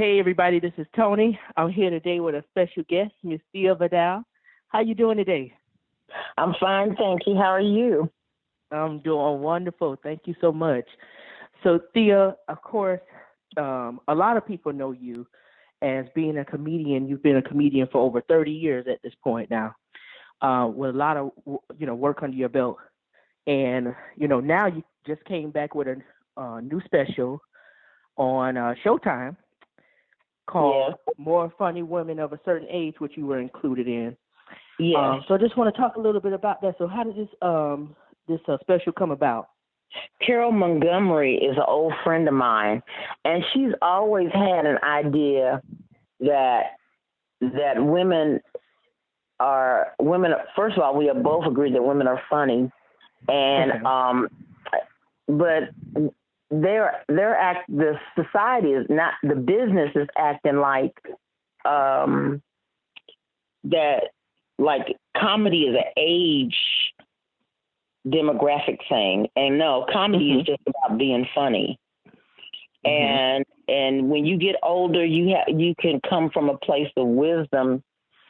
Hey everybody, this is Tony. I'm here today with a special guest, Miss Thea Vidale. How you doing today? I'm fine, thank you. How are you? I'm doing wonderful. Thank you so much. So Thea, of course, a lot of people know you as being a comedian. You've been a comedian for over 30 years at this point now, with a lot of work under your belt. And now you just came back with a new special on Showtime called More Funny Women of a Certain Age, which you were included in. Yes. So I just want to talk a little bit about that. So how did this special come about? Carol Montgomery is an old friend of mine, and she's always had an idea that women are women. First of all, we have both agreed that women are funny, and but the society is not, the business is acting like that, like comedy is an age demographic thing, and no, comedy is just about being funny. And when you get older, you can come from a place of wisdom,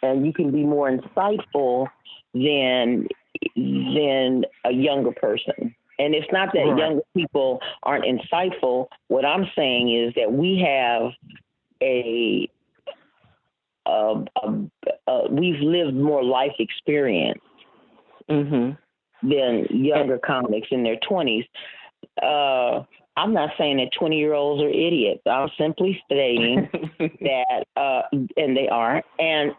and you can be more insightful than a younger person. And it's not that younger people aren't insightful. What I'm saying is that we have we've lived more life experience than younger comics in their 20s. I'm not saying that 20-year-olds are idiots. I'm simply stating that, and they are, and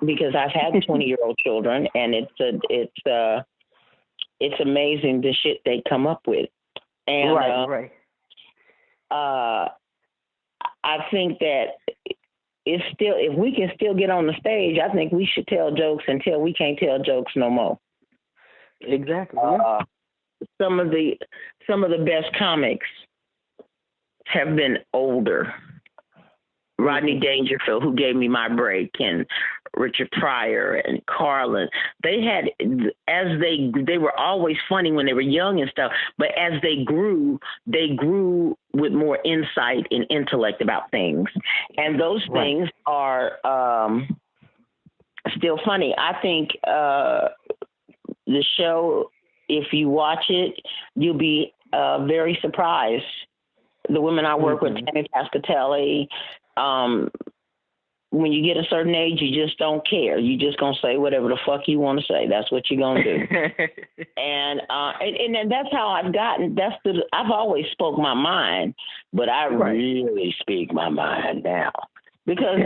because I've had 20-year-old children, and it's amazing the shit they come up with. And I think that if we can still get on the stage, I think we should tell jokes until we can't tell jokes no more. Exactly. Some of the best comics have been older. Rodney Dangerfield, who gave me my break, and Richard Pryor and Carlin. They were always funny when they were young and stuff, but as they grew with more insight and intellect about things. And those things are still funny. I think the show, if you watch it, you'll be very surprised. The women I work with, Tammy Pascatelli, when you get a certain age, you just don't care. You just gonna say whatever the fuck you want to say. That's what you're gonna do. and that's how I've gotten. I've always spoke my mind, but I really speak my mind now because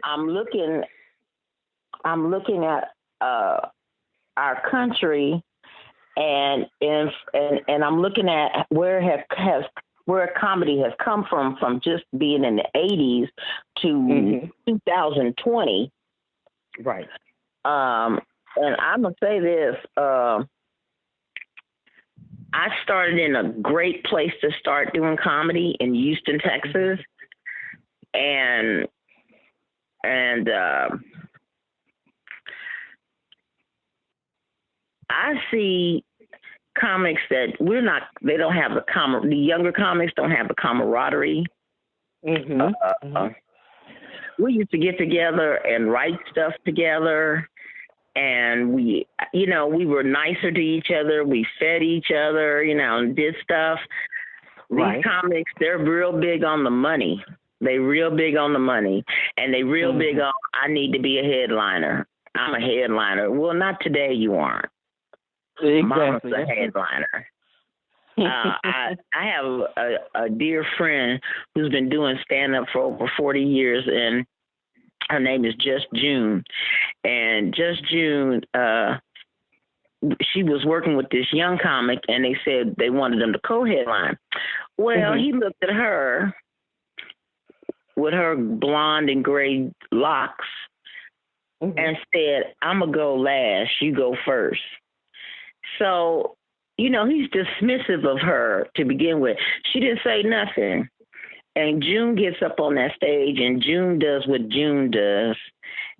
I'm looking at our country, and I'm looking at where comedy has come from just being in the 80s to 2020. Right. And I'm going to say this. I started in a great place to start doing comedy in Houston, Texas. And I see comics that they don't have the younger comics don't have the camaraderie. We used to get together and write stuff together, and we were nicer to each other. We fed each other, and did stuff. These comics, they're real big on the money. They real big on the money, and they real big on, I need to be a headliner. I'm a headliner. Well, not today, you aren't. Exactly. Mama's a headliner. I have a dear friend who's been doing stand-up for over 40 years, and her name is Just June. And Just June, she was working with this young comic, and they said they wanted them to co-headline. Well, he looked at her with her blonde and gray locks and said, I'm going to go last, you go first. So, he's dismissive of her to begin with. She didn't say nothing. And June gets up on that stage, and June does what June does,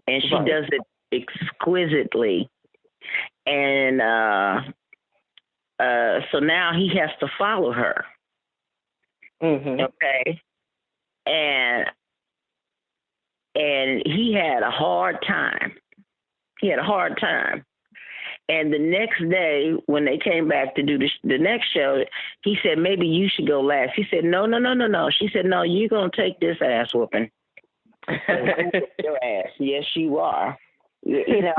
and she does it exquisitely. And so now he has to follow her. Okay. and he had a hard time. And the next day, when they came back to do the next show, he said, maybe you should go last. He said, no. She said, no, you're going to take this ass whooping. Your ass. Yes, you are. It's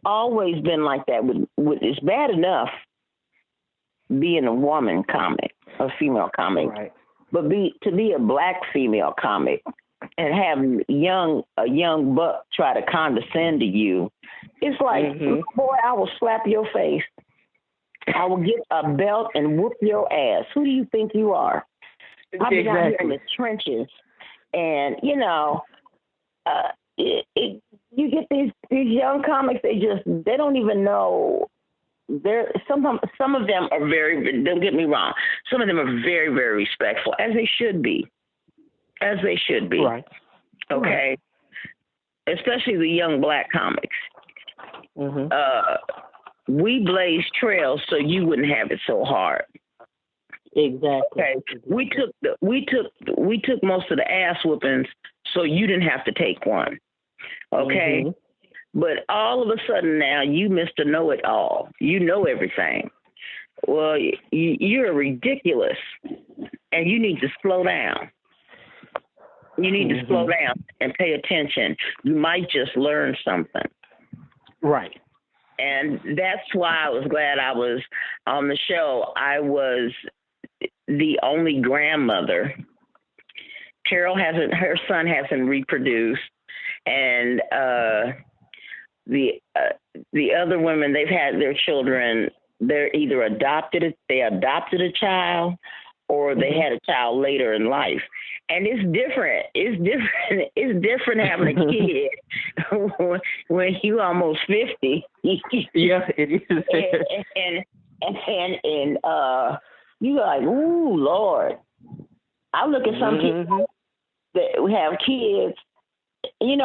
always been like that. It's bad enough being a woman comic, a female comic, right. But to be a black female comic and have a young buck try to condescend to you, it's like, boy, I will slap your face. I will get a belt and whoop your ass. Who do you think you are? I've been out here in the trenches, and you get these young comics. They don't even know. Some of them are very. Don't get me wrong. Some of them are very, very respectful, as they should be. Right. Okay. Right. Especially the young black comics. We blazed trails so you wouldn't have it so hard. Exactly. Okay. We took most of the ass whoopings so you didn't have to take one. Okay. But all of a sudden now you Mr. Know-It-All. You know everything. Well, you're ridiculous, and you need to slow down. You need to slow down and pay attention. You might just learn something. Right. And that's why I was glad I was on the show. I was the only grandmother. Her son hasn't reproduced, and the other women, they've had their children. They're either they adopted a child, or they had a child later in life. And it's different. It's different having a kid when you almost 50. Yeah, it is. and you like, ooh, Lord. I look at some people that have kids, and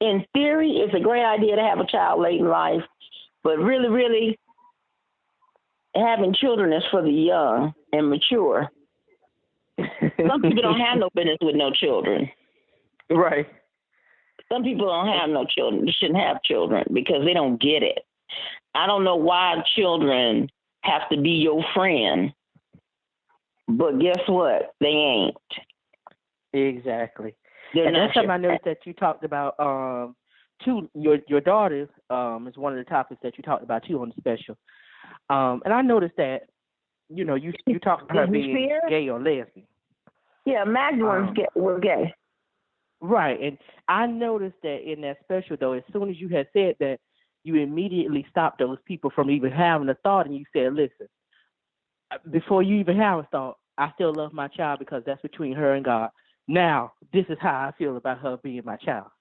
in theory, it's a great idea to have a child late in life, but really, really, having children is for the young and mature. Some people don't have no business with no children. Right. Some people don't have no children. They shouldn't have children because they don't get it. I don't know why children have to be your friend, but guess what? They ain't. Exactly. And that's something I noticed that you talked about too. Your daughter is one of the topics that you talked about too on the special. And I noticed that, you talked about her being gay or lesbian. Yeah, Magdalene's was gay. Right. And I noticed that in that special, though, as soon as you had said that, you immediately stopped those people from even having a thought, and you said, listen, before you even have a thought, I still love my child because that's between her and God. Now, this is how I feel about her being my child.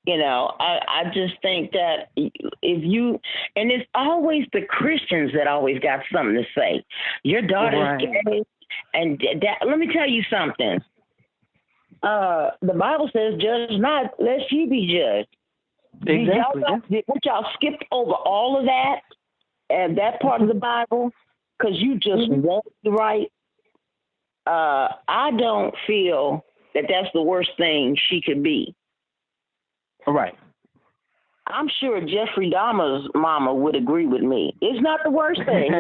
I just think that and it's always the Christians that always got something to say. Your daughter's gay, and let me tell you something. The Bible says, "Judge not, lest ye be judged." Exactly. Y'all skipped over all of that and that part of the Bible because you just want the right. I don't feel that that's the worst thing she could be. Right. I'm sure Jeffrey Dahmer's mama would agree with me. It's not the worst thing.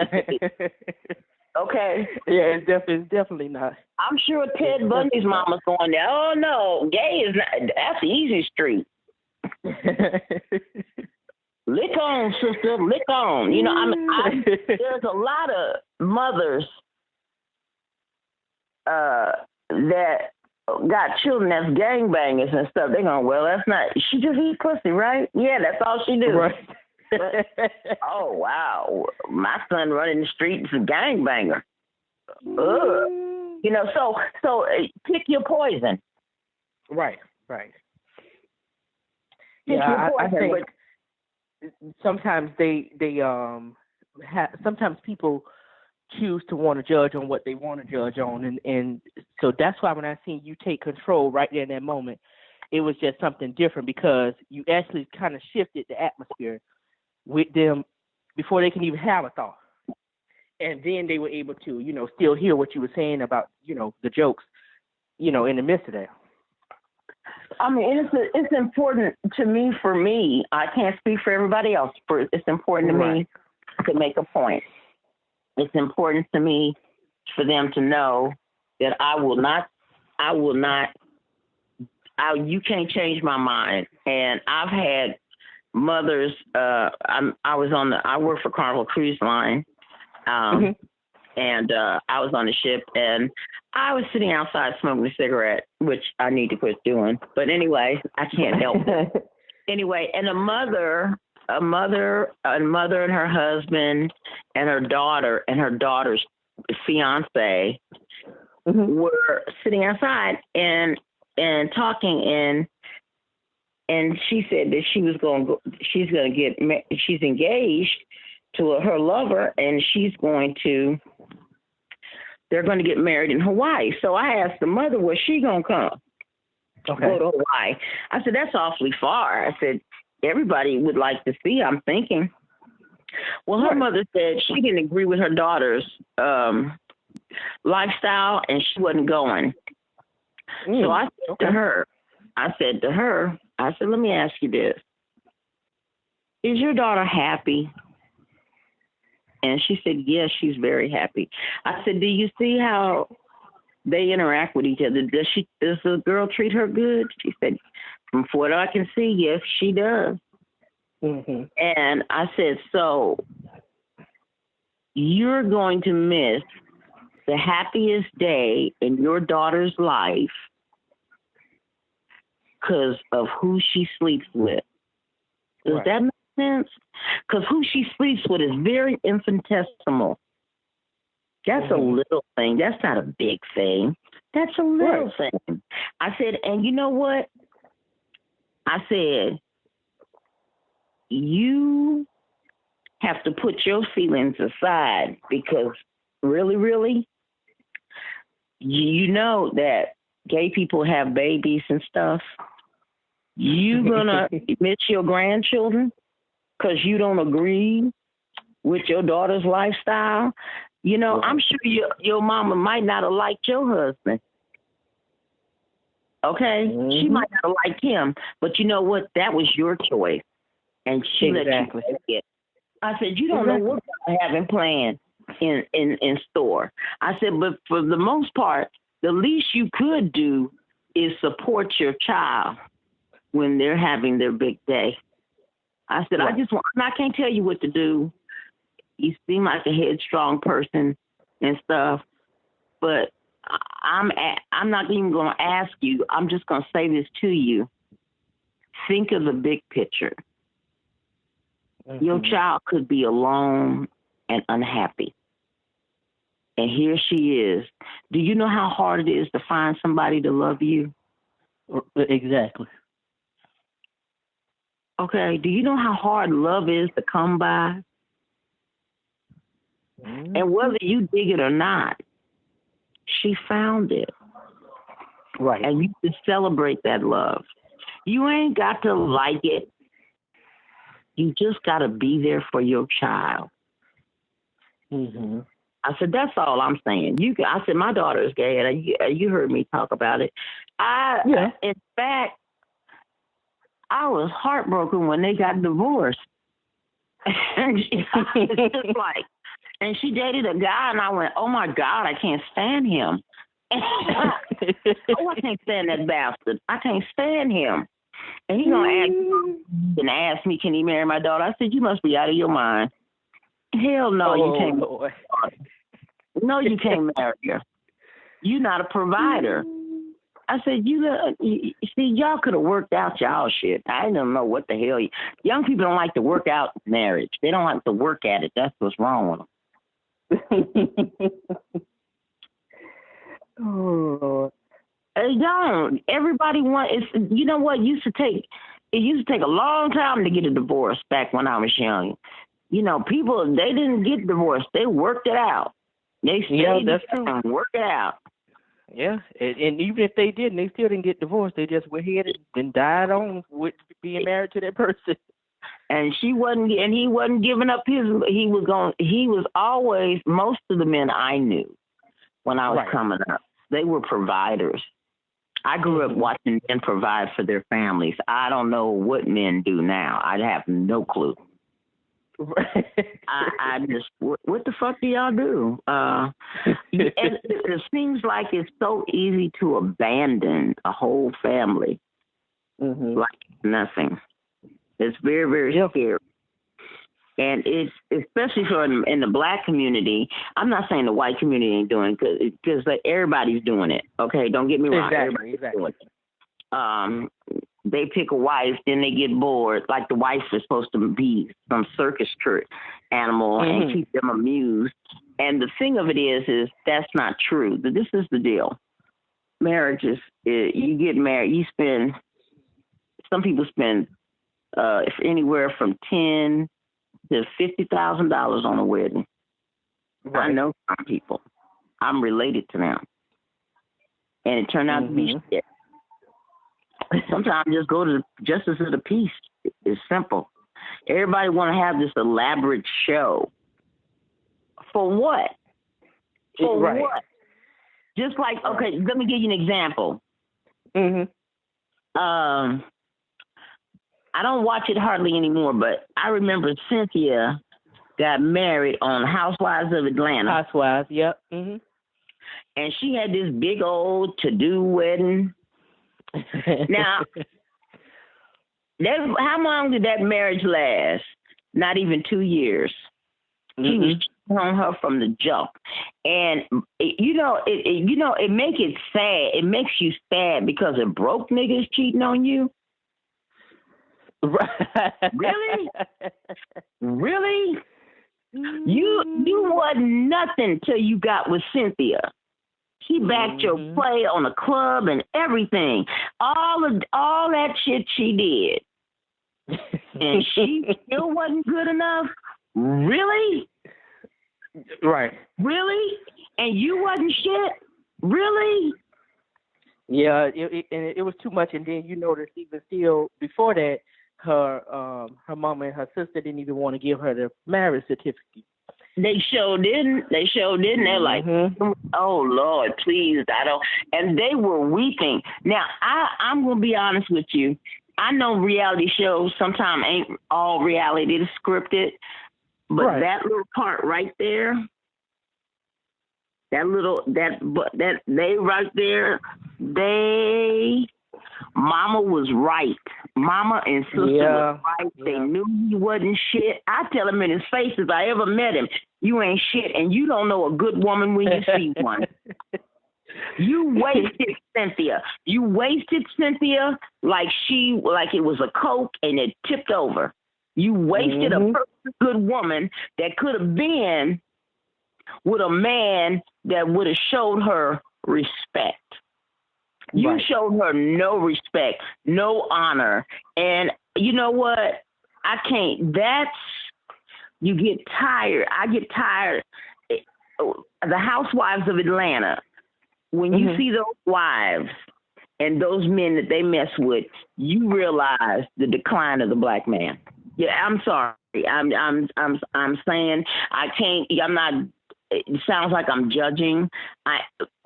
Okay. Yeah, it's definitely not. I'm sure Ted Bundy's mama's going there. Oh no, gay is not. That's easy street. Lick on, sister. Lick on. There's a lot of mothers that got children that's gangbangers and stuff. They're going, well, that's not. She just eat pussy, right? Yeah, that's all she do. Right. Oh wow, my son running the street is a gangbanger. Ugh. So pick your poison. Right. Pick your poison. I think sometimes sometimes people choose to want to judge on what they want to judge on, and so that's why when I seen you take control right there in that moment, it was just something different because you actually kind of shifted the atmosphere with them before they can even have a thought. and then they were able to, still hear what you were saying about, the jokes, in the midst of that. I mean, it's important to me. For me, I can't speak for everybody else. It's important to me to make a point. It's important to me for them to know that you can't change my mind. And I've had mothers. I work for Carnival Cruise Line, and I was on the ship, and I was sitting outside smoking a cigarette, which I need to quit doing. But anyway, I can't help it. Anyway, and a mother and her husband and her daughter and her daughter's fiance were sitting outside and talking, and she said that she's engaged to her lover, and they're going to get married in Hawaii. So I asked the mother, was she going to come? Go to Hawaii. I said, that's awfully far. I said, everybody would like to see, I'm thinking. Well, her mother said she didn't agree with her daughter's lifestyle, and she wasn't going. So I said to her, let me ask you this. Is your daughter happy? And she said, yes, she's very happy. I said, do you see how they interact with each other? Does the girl treat her good? She said, from what I can see, yes, she does. And I said, so you're going to miss the happiest day in your daughter's life because of who she sleeps with. Does that make sense? Because who she sleeps with is very infinitesimal. That's a little thing. That's not a big thing. That's a little thing. I said, and you know what? I said, you have to put your feelings aside because really, really, you know that gay people have babies and stuff. You gonna miss your grandchildren because you don't agree with your daughter's lifestyle? I'm sure your mama might not have liked your husband. Okay? She might not have liked him, but you know what? That was your choice. And she let you take it. I said, you don't know what I have in plan in store. I said, but for the most part, the least you could do is support your child when they're having their big day. I said, I can't tell you what to do. You seem like a headstrong person and stuff, but I'm not even going to ask you. I'm just going to say this to you. Think of the big picture. Your child could be alone and unhappy. And here she is. Do you know how hard it is to find somebody to love you? Exactly. Okay. Do you know how hard love is to come by? And whether you dig it or not, she found it. Right. And you can celebrate that love. You ain't got to like it. You just got to be there for your child. I said, that's all I'm saying. I said, my daughter is gay, and you heard me talk about it. In fact, I was heartbroken when they got divorced. And she dated a guy, and I went, oh my God, I can't stand him. I can't stand that bastard. I can't stand him. And he's gonna ask me, can he marry my daughter? I said, you must be out of your mind. Hell no, you can't. Lord. No, you can't marry her. You're not a provider. I said, see, y'all could have worked out y'all shit. I don't know what the hell. Young people don't like to work out marriage. They don't like to work at it. That's what's wrong with them. They don't. Everybody you know what? It used to take a long time to get a divorce back when I was young. People, they didn't get divorced. They worked it out. They stayed and worked it out. Yeah, and even if they didn't, they still didn't get divorced. They just went ahead and died on with being married to that person. And he wasn't giving up his. He was always, most of the men I knew when I was coming up, they were providers. I grew up watching men provide for their families. I don't know what men do now. I have no clue. I just, what the fuck do y'all do? It seems like it's so easy to abandon a whole family like nothing. It's very, very scary. And it's, especially in the black community, I'm not saying the white community ain't doing it because everybody's doing it. Okay, don't get me wrong. Everybody's doing it. They pick a wife, then they get bored. Like the wife is supposed to be some circus trick animal and keep them amused. And the thing of it is that's not true. This is the deal. Marriages, you get married, some people spend anywhere from $10,000 to $50,000 on a wedding. Right. I know some people. I'm related to them. And it turned out to be shit. Sometimes just go to the justice of the peace. It's simple. Everybody want to have this elaborate show. For what? For what? Just like, okay, let me give you an example. I don't watch it hardly anymore, but I remember Cynthia got married on Housewives of Atlanta. Housewives, yep. And she had this big old to-do wedding. Now, how long did that marriage last? Not even 2 years. He was cheating on her from the jump, and it makes it sad. It makes you sad because a broke nigga is cheating on you. Really? Really? You wasn't nothing till you got with Cynthia. She backed your play on the club and everything. All that shit she did. And she still wasn't good enough? Really? Right. Really? And you wasn't shit? Really? Yeah, it was too much. And then you notice even still before that, her mama and her sister didn't even want to give her the marriage certificate. They sure didn't. They're like, oh, Lord, please, I don't. And they were weeping. Now, I'm going to be honest with you. I know reality shows sometimes ain't all reality is scripted, but that little part right there, Mama was right. Mama and sister was right. They knew he wasn't shit. I tell him in his face if I ever met him, you ain't shit, and you don't know a good woman when you see one. You wasted Cynthia. You wasted Cynthia like it was a Coke and it tipped over. You wasted a perfect good woman that could have been with a man that would have showed her respect. You showed her no respect, no honor. And you know what? I can't. You get tired. I get tired. The Housewives of Atlanta, when you see those wives and those men that they mess with, you realize the decline of the black man. Yeah, I'm sorry. I'm saying I can't. I'm not. It sounds like I'm judging.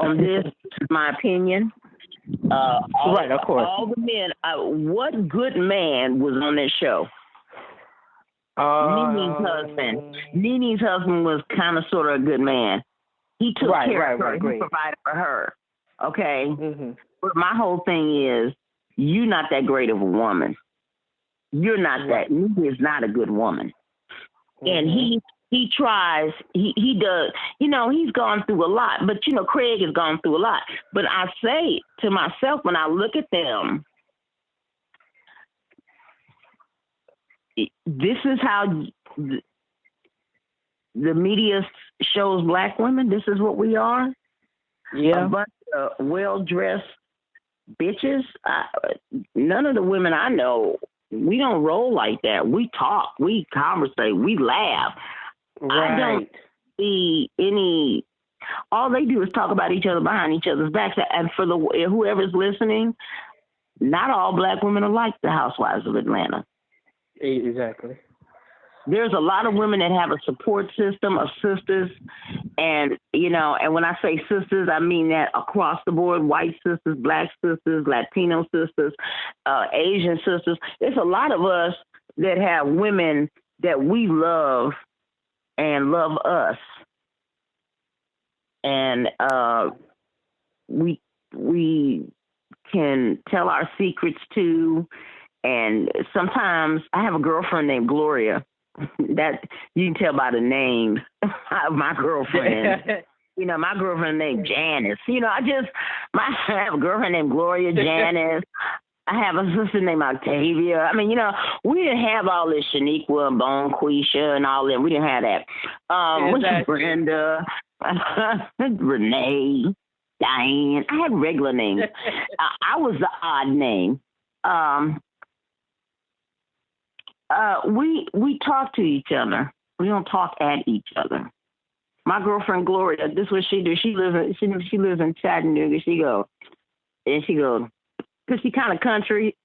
On this, is my opinion. Of course. All the men. What good man was on this show? Nene's husband was kind of sort of a good man. He took care of her. He provided for her. Okay. But my whole thing is, you're not that great of a woman. You're not that. Nene is not a good woman. And he tries, he does, he's gone through a lot, but, Craig has gone through a lot. But I say to myself, when I look at them, this is how the media shows black women. This is what we are. Yeah. A bunch of well-dressed bitches. None of the women I know, we don't roll like that. We talk, we conversate, we laugh. Right. I don't see any. All they do is talk about each other behind each other's backs. And for whoever's listening, not all black women are like the Housewives of Atlanta. Exactly. There's a lot of women that have a support system of sisters. And, and when I say sisters, I mean that across the board, white sisters, black sisters, Latino sisters, Asian sisters. There's a lot of us that have women that we love and love us. And we can tell our secrets too. And sometimes I have a girlfriend named Gloria that you can tell by the name of my girlfriend. My girlfriend named Janice. I have a girlfriend named Gloria, Janice. I have a sister named Octavia. I mean, we didn't have all this Shaniqua and Bonquisha and all that. We didn't have that. Exactly. Brenda, Renee, Diane. I had regular names. I was the odd name. We talk to each other. We don't talk at each other. My girlfriend Gloria, this is what she do. She lives in Chattanooga. She goes, because she kind of country.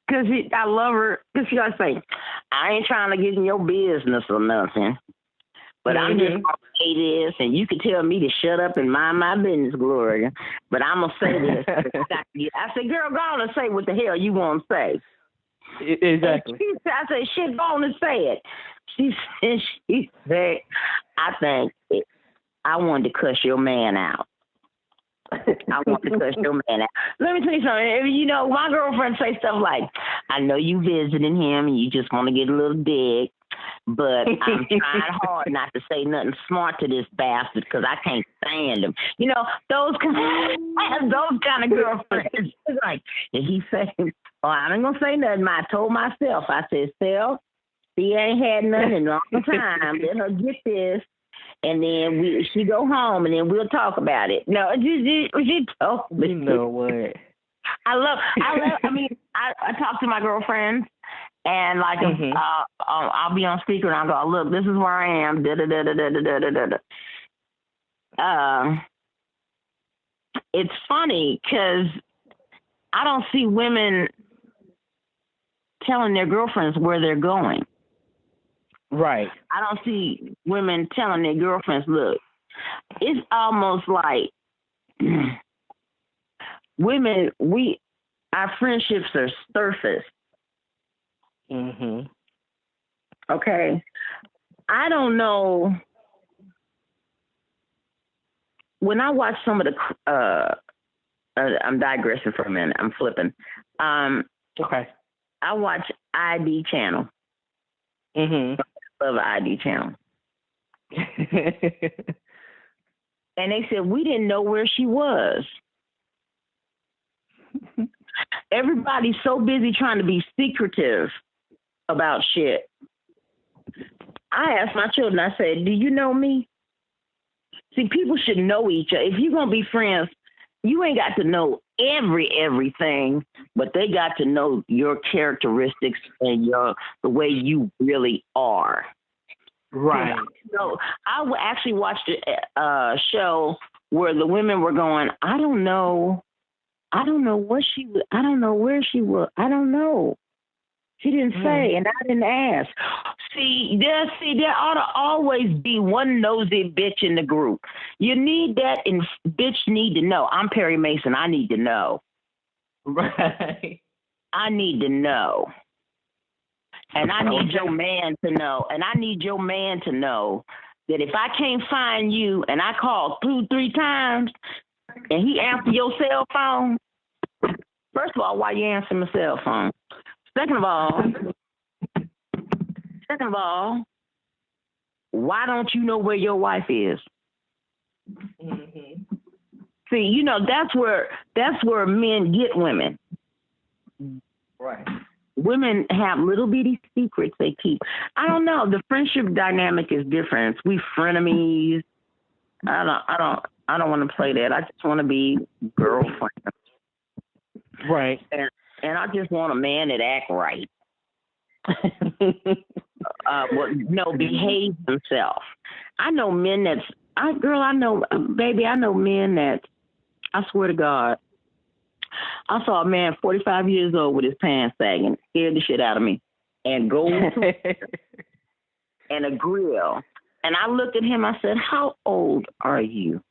Because I love her. Because she always say, I ain't trying to get in your business or nothing. But I'm just going to say this, and you can tell me to shut up and mind my business, Gloria. But I'm going to say this. I said, girl, go on and say what the hell you want to say. Exactly. I said, shit, go on and say it. She said, I think I wanted to cuss your man out. I want to cuss your man out. Let me tell you something. My girlfriend say stuff like, I know you visiting him and you just want to get a little dig, but I'm trying hard not to say nothing smart to this bastard because I can't stand him. Those kind of girlfriends. It's like, and he said, I ain't going to say nothing. I told myself, I said, Self, she ain't had nothing in a long time. Let her get this. And then she go home, and then we'll talk about it. No, she told me. You know what? I talk to my girlfriends, and like, I'll be on speaker, and I'll go, look, this is where I am. It's funny because I don't see women telling their girlfriends where they're going. Right. I don't see women telling their girlfriends, look, it's almost like women, our friendships are surface. Okay. I don't know. When I watch some of the, I'm digressing for a minute. I'm flipping. Okay. I watch ID channel. Love ID channel. And they said, we didn't know where she was. Everybody's so busy trying to be secretive about shit. I asked my children, I said, do you know me? See, people should know each other. If you're going to be friends, you ain't got to know everything, but they got to know your characteristics and the way you really are. Right. So I actually watched a show where the women were going, I don't know what she was. I don't know where she was. I don't know. She didn't say, and I didn't ask. See, there ought to always be one nosy bitch in the group. You need that, and bitch need to know. I'm Perry Mason. I need to know. Right. I need to know. And I need your man to know. And I need your man to know that if I can't find you and I call 2-3 times and he answers your cell phone, first of all, why you answering my cell phone? Second of all, why don't you know where your wife is? See, that's where men get women. Right. Women have little bitty secrets they keep. I don't know. The friendship dynamic is different. We frenemies. I don't want to play that. I just want to be girlfriend. Right. And I just want a man that act right. Behave himself. I know men I know men that, I swear to God, I saw a man 45 years old with his pants sagging. Scared the shit out of me. and gold and a grill. And I looked at him, I said, how old are you?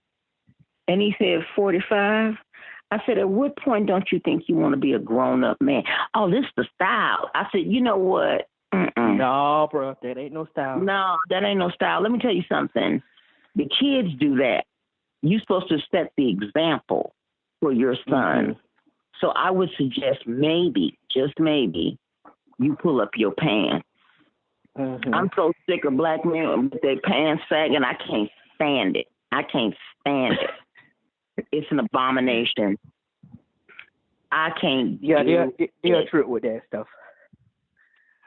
And he said, 45. I said, at what point don't you think you want to be a grown-up man? Oh, this is the style. I said, you know what? Mm-mm. No, bro, that ain't no style. No, that ain't no style. Let me tell you something. The kids do that. You're supposed to set the example for your son. Mm-hmm. So I would suggest maybe, just maybe, you pull up your pants. Mm-hmm. I'm so sick of black men with their pants sagging. I can't stand it. I can't stand it. It's an abomination. I can't. Yeah, they're true with that stuff.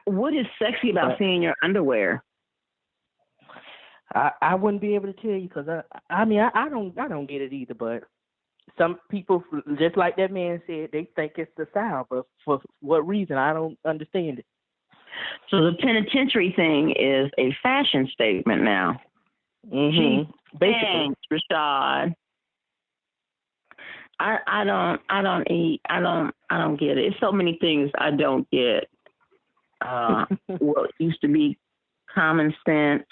What is sexy about seeing your underwear? I wouldn't be able to tell you because I don't get it either. But some people, just like that man said, they think it's the style, but for what reason, I don't understand it. So the penitentiary thing is a fashion statement now. Mm-hmm. Thanks, Rashad. I don't get it. It's so many things I don't get. What used to be common sense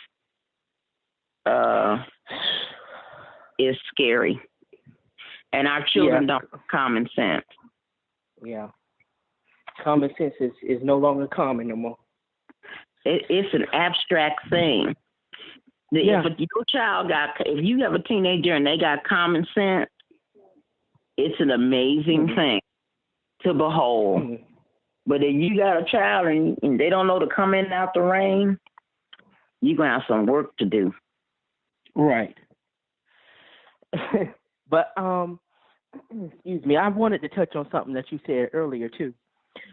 is scary. And our children don't have common sense. Yeah. Common sense is no longer common no more. It's an abstract thing. If your child if you have a teenager and they got common sense, it's an amazing thing to behold. Mm-hmm. But if you got a child and they don't know to come in and out the rain, you're going to have some work to do. Right. But, excuse me, I wanted to touch on something that you said earlier, too,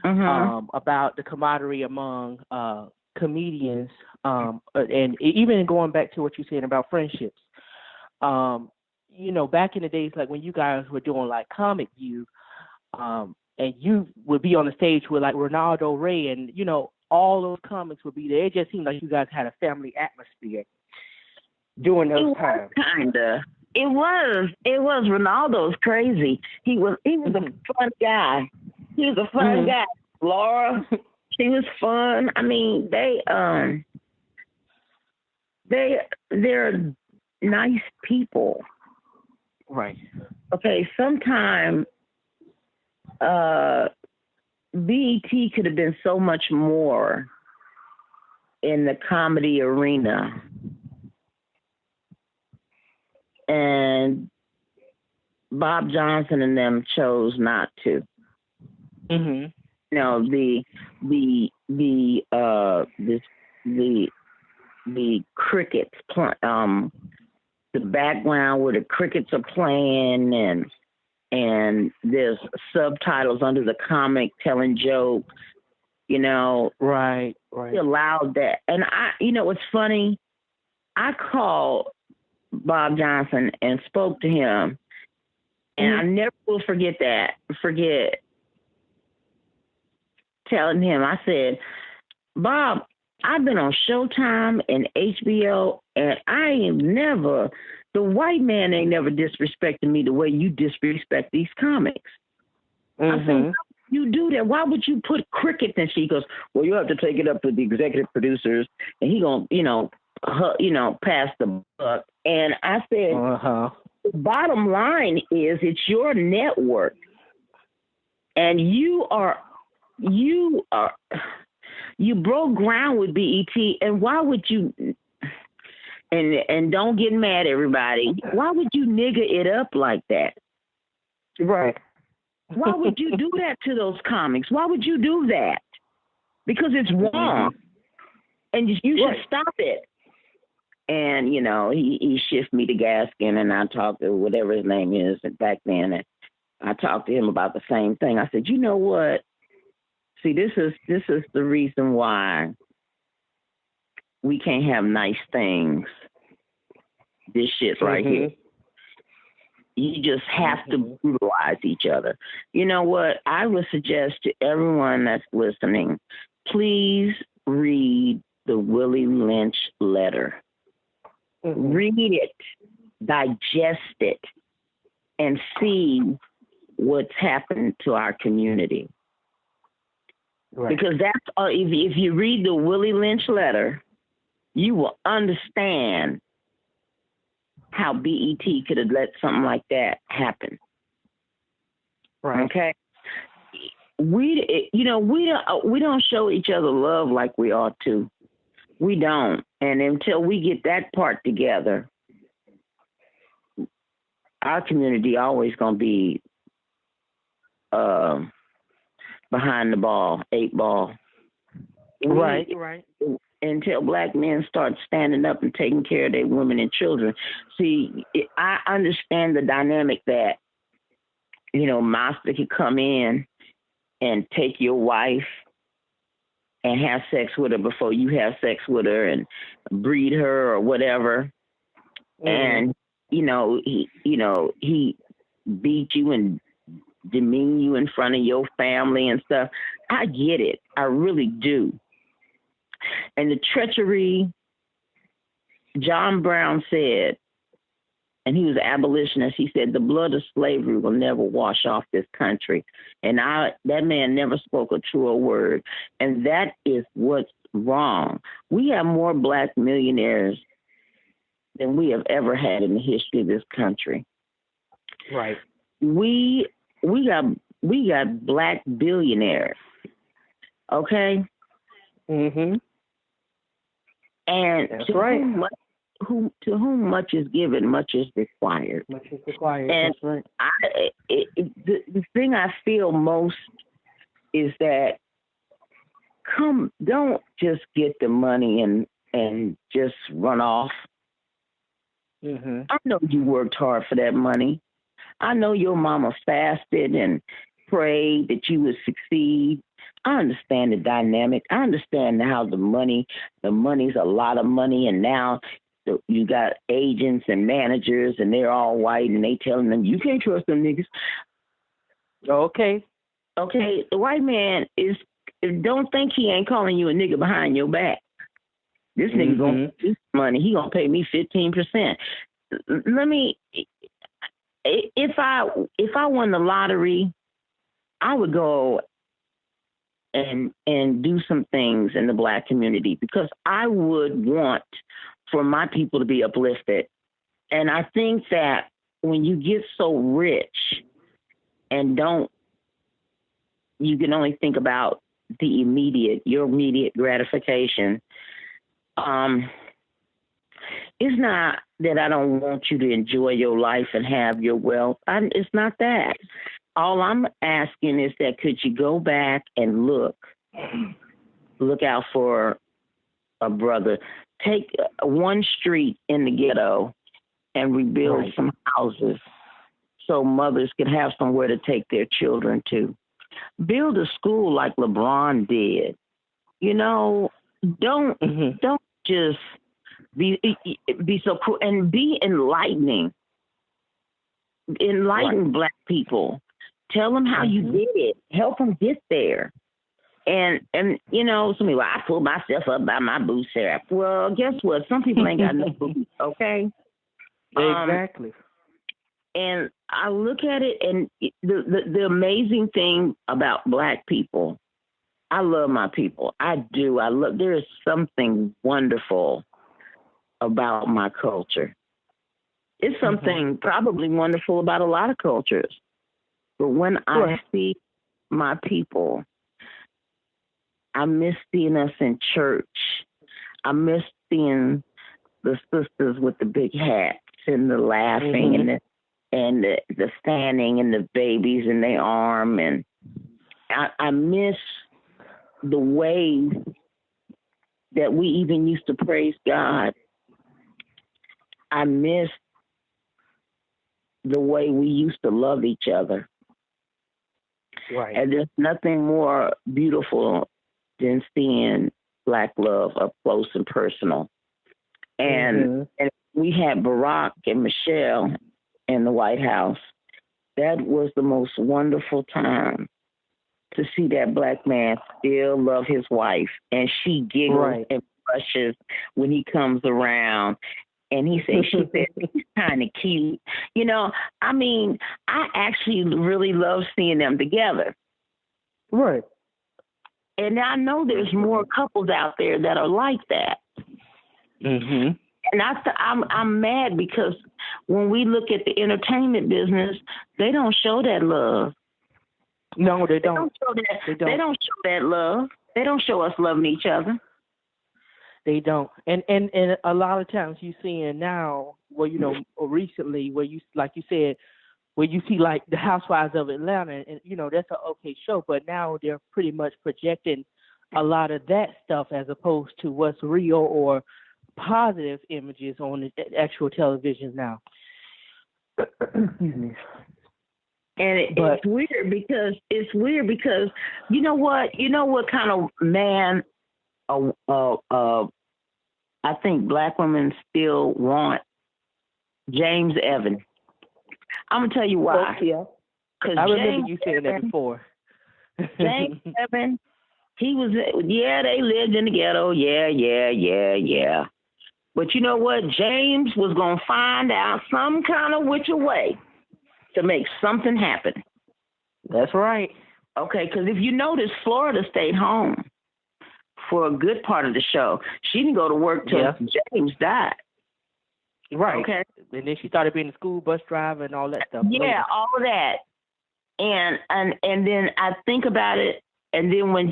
about the camaraderie among comedians, and even going back to what you said about friendships. You know, back in the days, like when you guys were doing like Comic View, and you would be on the stage with like Ronaldo Ray, and you know all those comics would be there. It just seemed like you guys had a family atmosphere during those times. Kinda. It was. Ronaldo's crazy. He was a fun guy. He was a fun guy. Laura, she was fun. I mean, they're nice people. Right. Okay, sometime BET could have been so much more in the comedy arena. And Bob Johnson and them chose not to. Mm-hmm. No, the crickets, the background where the crickets are playing, and there's subtitles under the comic telling jokes, you know. Right. He allowed that. And it's funny. I called Bob Johnson and spoke to him, and I never will forget telling him, I said, Bob, I've been on Showtime and HBO, and the white man ain't never disrespected me the way you disrespect these comics. I said, why would you do that? Why would you put crickets? And she goes, well, you have to take it up to the executive producers, and he gonna, pass the buck. And I said, the bottom line is it's your network, and you broke ground with BET, and why would you? And don't get mad, everybody. Why would you nigger it up like that? Right. Why would you do that to those comics? Why would you do that? Because it's wrong, and you should stop it. And he shifted me to Gaskin, and I talked to whatever his name is back then, and I talked to him about the same thing. I said, you know what? See, this is the reason why we can't have nice things. This shit right here. You just have to brutalize each other. You know what? I would suggest to everyone that's listening, please read the Willie Lynch letter. Read it, digest it, and see what's happened to our community. Right. Because that's if you read the Willie Lynch letter, you will understand how BET could have let something like that happen. Right. Okay. We don't show each other love like we ought to. We don't. And until we get that part together, our community always going to be behind the ball, 8 ball. Right. Until black men start standing up and taking care of their women and children. See, I understand the dynamic that, Master could come in and take your wife and have sex with her before you have sex with her and breed her or whatever. And, he beat you and demean you in front of your family and stuff. I get it. I really do. And the treachery, John Brown said, and he was an abolitionist, he said, the blood of slavery will never wash off this country. And that man never spoke a truer word. And that is what's wrong. We have more black millionaires than we have ever had in the history of this country. Right. We got black billionaires. Okay? Mm-hmm. And that's right. To whom much is given, much is required. Much is required. And that's right. The thing I feel most is that don't just get the money and just run off. Mm-hmm. I know you worked hard for that money. I know your mama fasted and prayed that you would succeed. I understand the dynamic. I understand how the money's a lot of money, and now you got agents and managers, and they're all white, and they telling them, you can't trust them niggas. Okay. The white man don't think he ain't calling you a nigga behind your back. This nigga gonna pay me money. He gonna pay me 15%. If I won the lottery, I would go and do some things in the black community, because I would want for my people to be uplifted. And I think that when you get so rich and you can only think about your immediate gratification. It's not that I don't want you to enjoy your life and have your wealth. It's not that. All I'm asking is that could you go back and look out for a brother. Take one street in the ghetto and rebuild some houses so mothers could have somewhere to take their children to. Build a school like LeBron did. Don't just be so cool, and be enlightening. Enlighten black people. Tell them how you did it. Help them get there. And somebody, well, I pulled myself up by my bootstrap. Well, guess what? Some people ain't got no boots, okay? Exactly. And I look at it, and the amazing thing about black people, I love my people. I do. There is something wonderful about my culture. It's something probably wonderful about a lot of cultures. But when I see my people, I miss seeing us in church. I miss seeing the sisters with the big hats and the laughing and the standing and the babies in their arm. And I miss the way that we even used to praise God. I miss the way we used to love each other. Right. And there's nothing more beautiful than seeing black love up close and personal. And we had Barack and Michelle in the White House. That was the most wonderful time to see that black man still love his wife. And she giggles and blushes when he comes around. And she said, he's kind of cute. I actually really love seeing them together. Right. And I know there's more couples out there that are like that. Mhm. And I'm mad because when we look at the entertainment business, they don't show that love. No, they don't. They don't show that. They don't. They don't show that love. They don't show us loving each other. They don't. And a lot of times you seeing now, well, you know, recently where you, like you said, where you see like the Housewives of Atlanta, and you know that's an okay show, but now they're pretty much projecting a lot of that stuff as opposed to what's real or positive images on the actual television now. Excuse me. And it's weird because you know what kind of man I think black women still want? James Evans. I'm gonna tell you why. Oh, yeah. I remember you saying that before. James Evans, he was, they lived in the ghetto, yeah. But you know what? James was gonna find out some kind of which way to make something happen. That's right. Okay, because if you notice, Florida stayed home for a good part of the show. She didn't go to work till James died. Right. Okay. And then she started being a school bus driver and all that stuff. Yeah, later. all of that. And then I think about it, and then when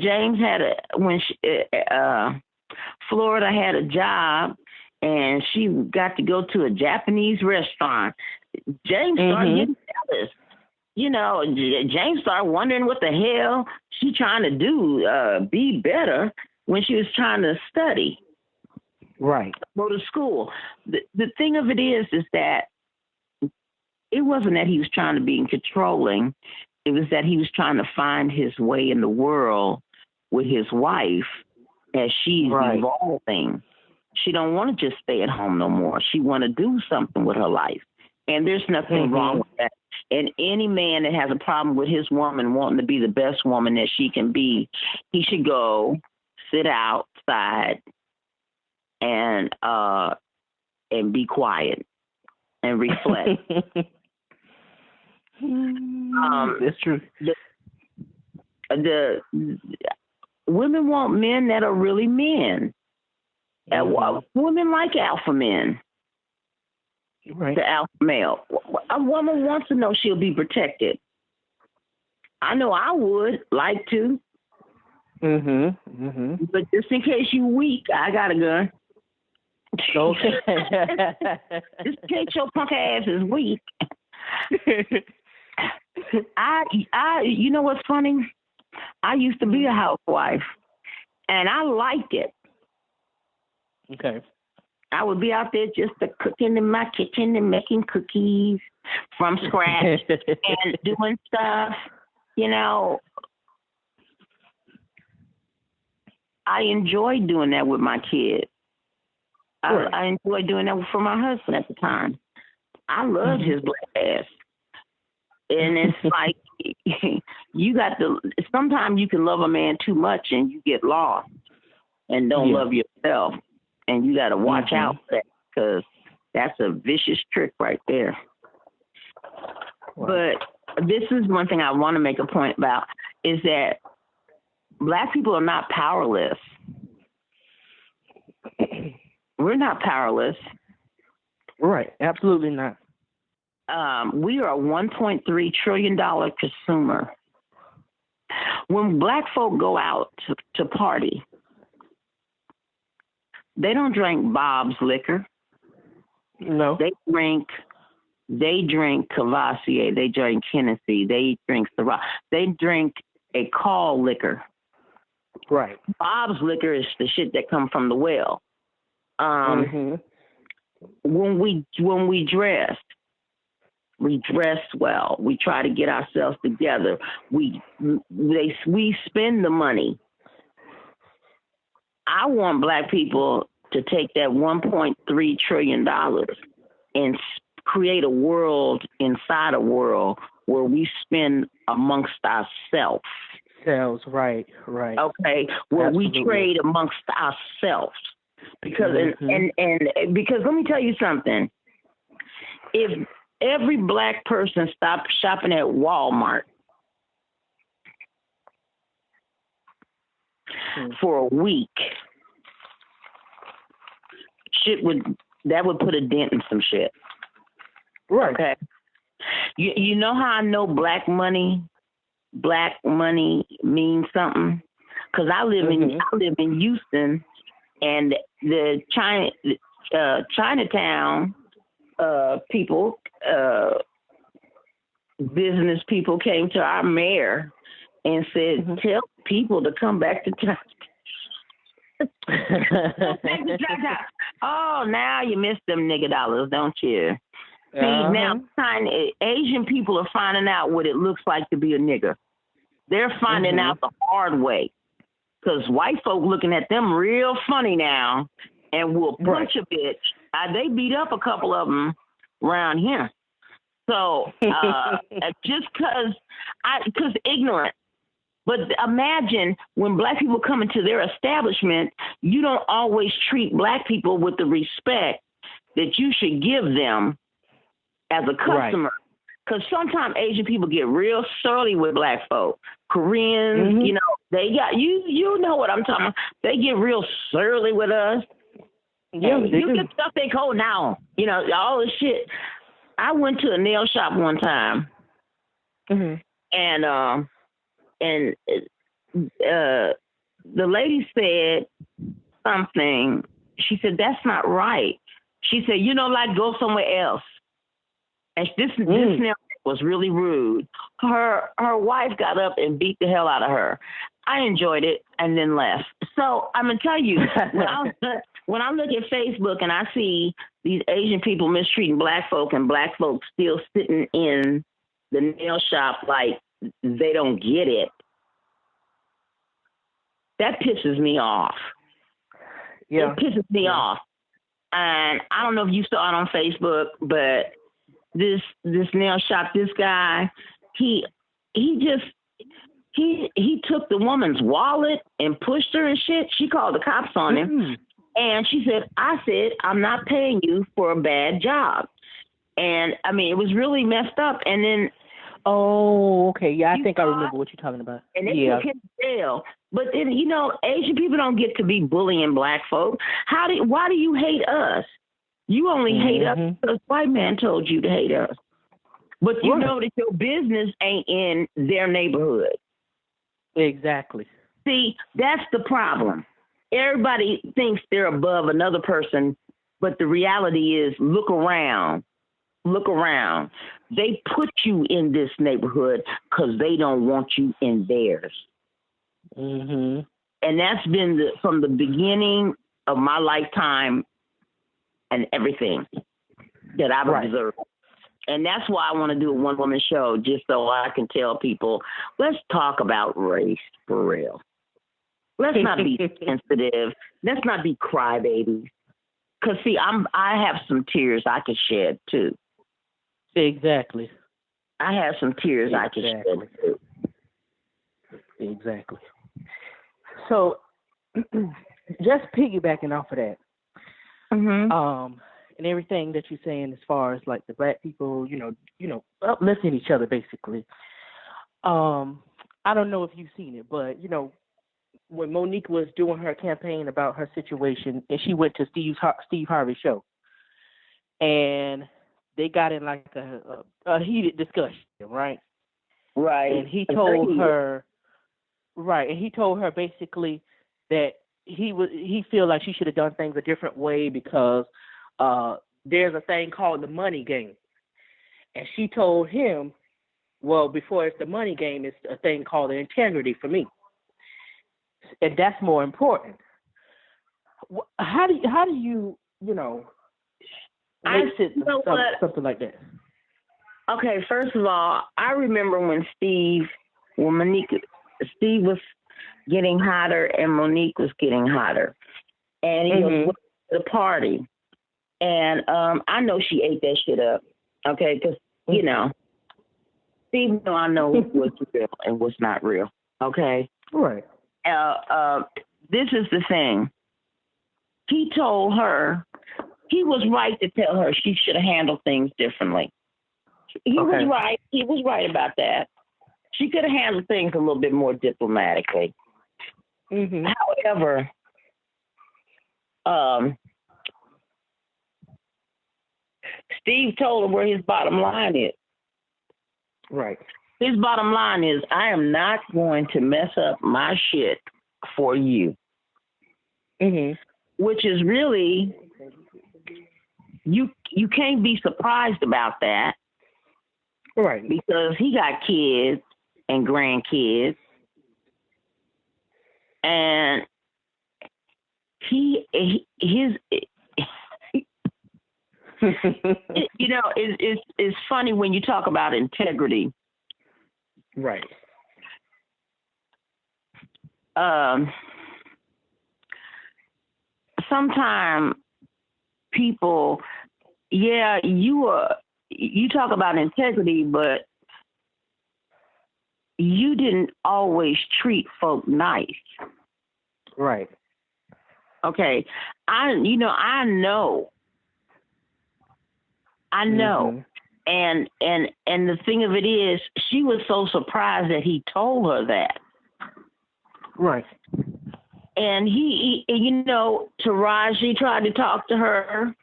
Florida had a job and she got to go to a Japanese restaurant, James started getting jealous. You know, James started wondering what the hell she trying to do, be better when she was trying to study. Right. Go to school. The thing of it is that it wasn't that he was trying to be controlling. It was that he was trying to find his way in the world with his wife as she's evolving. She don't want to just stay at home no more. She want to do something with her life. And there's nothing wrong with that. And any man that has a problem with his woman wanting to be the best woman that she can be, he should go sit outside and be quiet and reflect. That's true. The women want men that are really men. Women like alpha men. Right. The alpha male. A woman wants to know she'll be protected. I know I would like to. But just in case you weak, I got a gun. Okay. Just in case your punk ass is weak. I you know what's funny? I used to be a housewife, and I liked it. Okay. I would be out there just cooking in my kitchen and making cookies from scratch and doing stuff. You know, I enjoyed doing that with my kids. I enjoyed doing that for my husband at the time. I loved his black ass. And it's like, sometimes you can love a man too much and you get lost and don't love yourself. And you got to watch out for that, because that's a vicious trick right there. But this is one thing I want to make a point about, is that black people are not powerless. We're not powerless. Right. Absolutely not. We are a $1.3 trillion consumer. When black folk go out to party, they don't drink Bob's liquor. No. They drink Cavassier. They drink Hennessy. They drink Ciroc. They drink a call liquor. Right. Bob's liquor is the shit that come from the well. When we dress well. We try to get ourselves together. We spend the money. I want black people to take that $1.3 trillion and create a world inside a world where we spend amongst ourselves. Right. Okay, where we trade amongst ourselves. Because and because let me tell you something. If every black person stopped shopping at Walmart, for a week, that would put a dent in some shit. Right. Okay. You know how I know black money means something? Because I live in Houston, and the Chinatown people, business people came to our mayor and said, tell people to come back to Chinatown. Oh, now you miss them nigga dollars, don't you? See, now Asian people are finding out what it looks like to be a nigger. They're finding out the hard way. Because white folk looking at them real funny now and will punch a bitch. They beat up a couple of them around here. So just because ignorant. But imagine when black people come into their establishment, you don't always treat black people with the respect that you should give them as a customer. Because sometimes Asian people get real surly with black folk. Koreans, you know, they got, you know what I'm talking about. They get real surly with us. Yeah, you get stuff they call now. You know, all this shit. I went to a nail shop one time. And the lady said something. She said, that's not right. She said, you know, like, go somewhere else. And this nail was really rude. Her wife got up and beat the hell out of her. I enjoyed it and then left. So I'm gonna tell you, when I look at Facebook and I see these Asian people mistreating black folk and black folks still sitting in the nail shop like they don't get it, that pisses me off. Yeah, it pisses me off. And I don't know if you saw it on Facebook, but this nail shop, this guy, he took the woman's wallet and pushed her and shit. She called the cops on him. And she said, I'm not paying you for a bad job. And I mean, it was really messed up. And then, oh, okay. Yeah, I think I remember what you're talking about. And they took him to jail. But then, you know, Asian people don't get to be bullying black folk. Why do you hate us? You only hate us because white man told you to hate us. But you know that your business ain't in their neighborhood. Exactly. See, that's the problem. Everybody thinks they're above another person, but the reality is, look around. Look around. They put you in this neighborhood because they don't want you in theirs. And that's been from the beginning of my lifetime and everything that I've observed. And that's why I want to do a one-woman show, just so I can tell people, let's talk about race for real. Let's not be sensitive. Let's not be crybabies. Because, see, I have some tears I can shed, too. Exactly. I have some tears I can shed, too. Exactly. So, just piggybacking off of that, and everything that you're saying as far as like the black people, you know, uplifting each other basically. I don't know if you've seen it, but you know, when Monique was doing her campaign about her situation, and she went to Steve Harvey's show, and they got in like a heated discussion, right? Right. And he told her, and he told her basically that he feel like she should have done things a different way because there's a thing called the money game. And she told him, well, before it's the money game, it's a thing called the integrity for me. And that's more important. How do you, you know, something like that? Okay, first of all, I remember when Steve was getting hotter and Monique was getting hotter. And he was at the party. And I know she ate that shit up, okay? Because, you know, Steve know I know what's real and what's not real, okay? Right. This is the thing. He told her, he was right to tell her she should have handled things differently. He was right. He was right about that. She could have handled things a little bit more diplomatically. Mm-hmm. However, Steve told her where his bottom line is. Right. His bottom line is, I am not going to mess up my shit for you. Mm-hmm. Which is really, you can't be surprised about that. Right. Because he got kids and grandkids. And it's funny when you talk about integrity. Right. Sometimes people, you talk about integrity, but you didn't always treat folk nice. Right. Okay. I know. Mm-hmm. And the thing of it is, she was so surprised that he told her that. Right. And he Taraji tried to talk to her.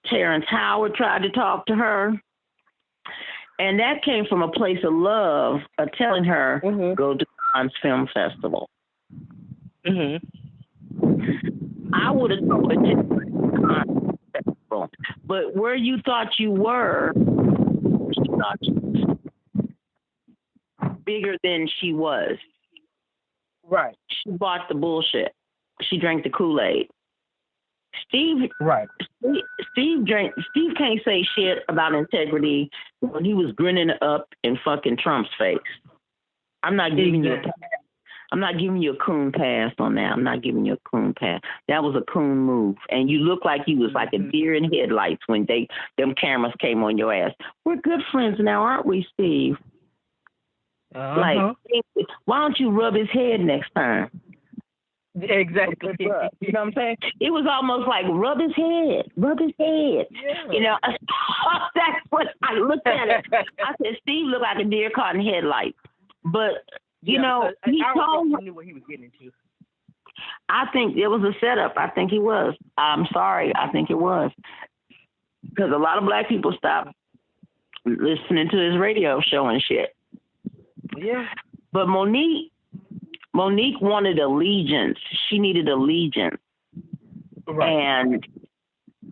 Terrence Howard tried to talk to her. And that came from a place of love, of telling her, mm-hmm. go to Cannes Film Festival. Mm-hmm. I would have told her to go to Cannes Festival. But where you thought you were, she thought you were bigger than she was. Right. She bought the bullshit. She drank the Kool-Aid. Steve can't say shit about integrity when he was grinning up in fucking Trump's face. I'm not giving you a pass. I'm not giving you a coon pass on that. I'm not giving you a coon pass. That was a coon move. And you look like you was like a deer in headlights when them cameras came on your ass. We're good friends now, aren't we, Steve? Uh-huh. Like, why don't you rub his head next time? Exactly. You know what I'm saying? It was almost like rub his head. Yeah. That's what I looked at it. I said, Steve looked like a deer caught in headlights. But he told her. Knew what he was getting into. I think it was a setup. I think he was. I'm sorry. I think it was. Because a lot of black people stopped listening to his radio show and shit. Yeah. But Monique wanted allegiance. She needed allegiance. Right.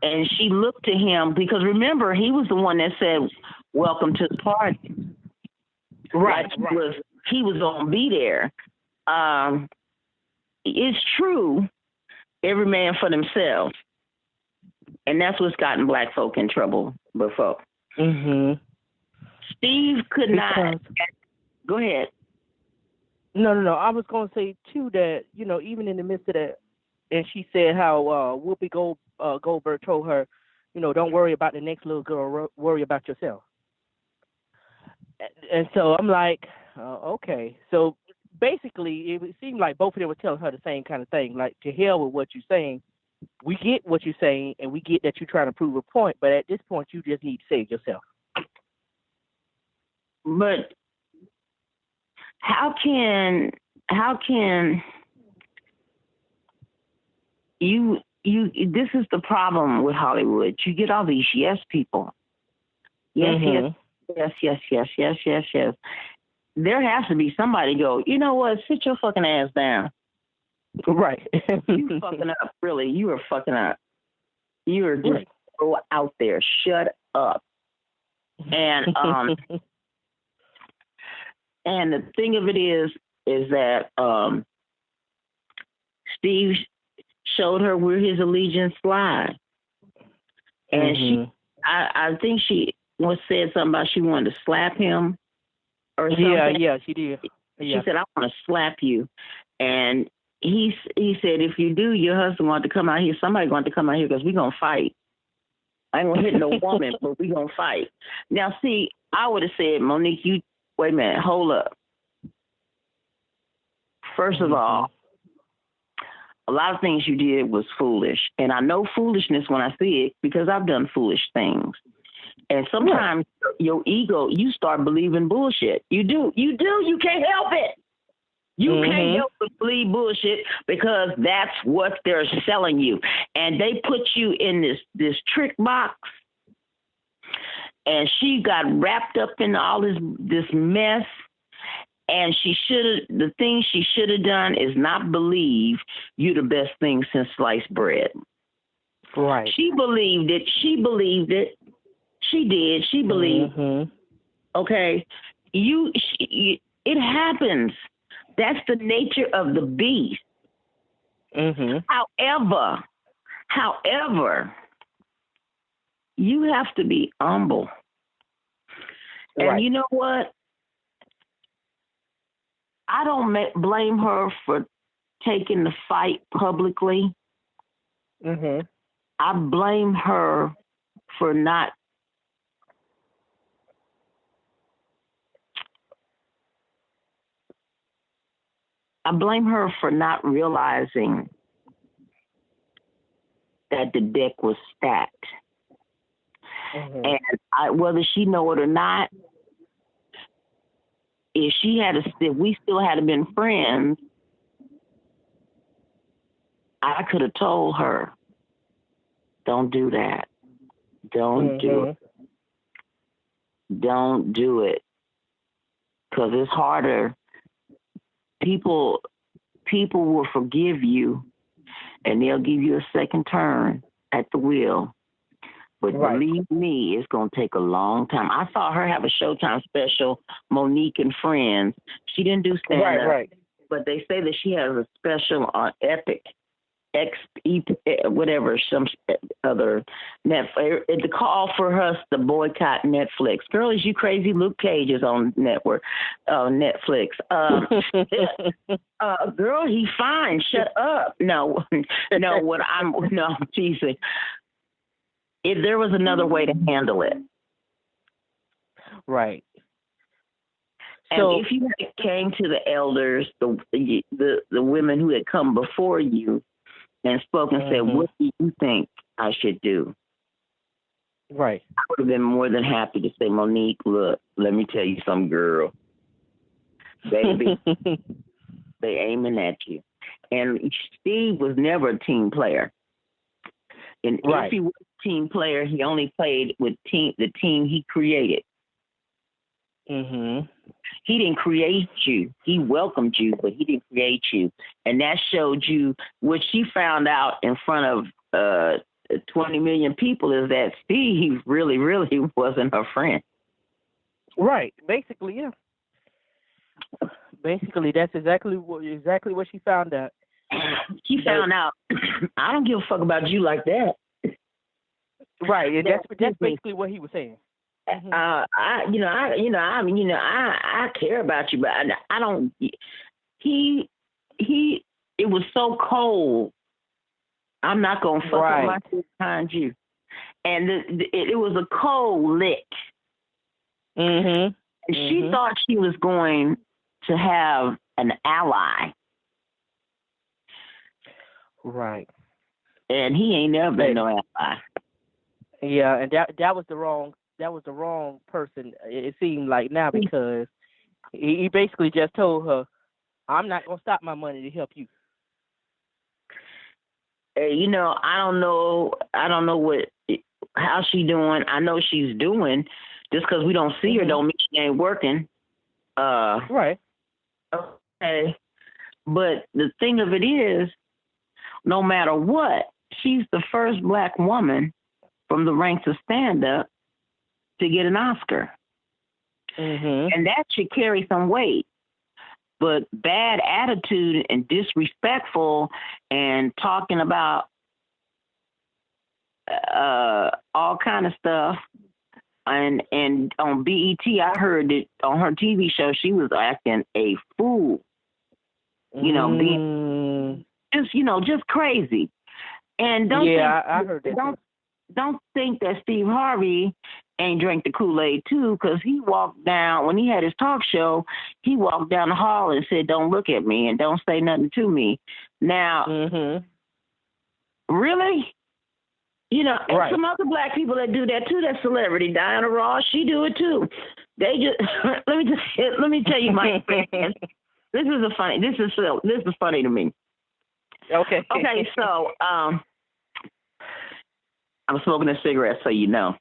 And she looked to him because remember, he was the one that said, welcome to the party. Right. He was going to be there. It's true, every man for themselves. And that's what's gotten black folk in trouble before. Mm-hmm. Steve could not. Go ahead. No. I was going to say, too, that, even in the midst of that, and she said how Whoopi Goldberg told her, don't worry about the next little girl, worry about yourself. And so I'm like, okay. So basically, it seemed like both of them were telling her the same kind of thing. Like, to hell with what you're saying. We get what you're saying, and we get that you're trying to prove a point. But at this point, you just need to save yourself. But how can you this is the problem with Hollywood. You get all these yes people. Yes. There has to be somebody go, you know what, sit your fucking ass down. Right. You fucking up, really. You are fucking up. You are just so out there. Shut up. And and the thing of it is that Steve showed her where his allegiance lies. And I think she said something about she wanted to slap him or something. Yeah, she did. She said, I want to slap you. And he said, if you do, your husband want to come out here. Somebody want to come out here because we're going to fight. I ain't going to hit no woman, but we're going to fight. Now, see, I would have said, Monique, wait a minute, hold up. First of all, a lot of things you did was foolish. And I know foolishness when I see it because I've done foolish things. And sometimes your ego, you start believing bullshit. You do. You can't help it. You can't help but believe bullshit because that's what they're selling you. And they put you in this trick box. And she got wrapped up in all this mess. And the thing she should have done is not believe you the best thing since sliced bread. Right. She believed it. She did. She believed. Mm-hmm. Okay. It happens. That's the nature of the beast. Mm-hmm. However, you have to be humble. Right. And you know what? I don't blame her for taking the fight publicly. Mm-hmm. I blame her for not. I blame her for not realizing that the deck was stacked. Mm-hmm. And whether she know it or not, if we still had been friends, I could have told her, don't do that. Don't do it. Don't do it. Because it's harder. People will forgive you and they'll give you a second turn at the wheel. But believe me, it's going to take a long time. I saw her have a Showtime special, Monique and Friends. She didn't do stand-up, but they say that she has a special on Epic, whatever, some other Netflix. The call for us to boycott Netflix. Girl, is you crazy? Luke Cage is on Netflix. Girl, he fine. Shut up. No, Jesus. If there was another way to handle it. Right. And so, if you came to the elders, the women who had come before you and spoke and said, what do you think I should do? Right. I would have been more than happy to say, Monique, look, let me tell you something, girl. Baby, they aiming at you. And Steve was never a team player. And if he was a team player, he only played with the team he created. Mm-hmm. He didn't create you. He welcomed you, but he didn't create you. And that showed you what she found out in front of 20 million people is that Steve really, really wasn't her friend. Right. Basically, yeah. Basically, that's exactly what she found out. She found out, I don't give a fuck about you like that. Right. That's basically what he was saying. Mm-hmm. I care about you, but I don't. It was so cold. I'm not gonna fuck up my shit behind you. And it was a cold lick. Mm-hmm. And she thought she was going to have an ally. Right. And he ain't never been no ally. Yeah, and that was the wrong person. It seemed like now, because he basically just told her, "I'm not gonna stop my money to help you." I don't know how she doing. I know she's doing. Just because we don't see her don't mean she ain't working. Right. Okay. But the thing of it is, no matter what, she's the first Black woman from the ranks of stand-up to get an Oscar. Mm-hmm. And that should carry some weight. But bad attitude and disrespectful and talking about all kind of stuff. And on BET, I heard that on her TV show, she was acting a fool. Being just crazy. And I heard that. Don't think that Steve Harvey ain't drank the Kool-Aid too, because he walked down, when he had his talk show, he walked down the hall and said, "Don't look at me and don't say nothing to me." Now, really? And some other Black people that do that too, that celebrity, Diana Ross, she do it too. They just let me tell you my experience. This is funny to me. Okay. Okay, so I'm smoking a cigarette, so you know.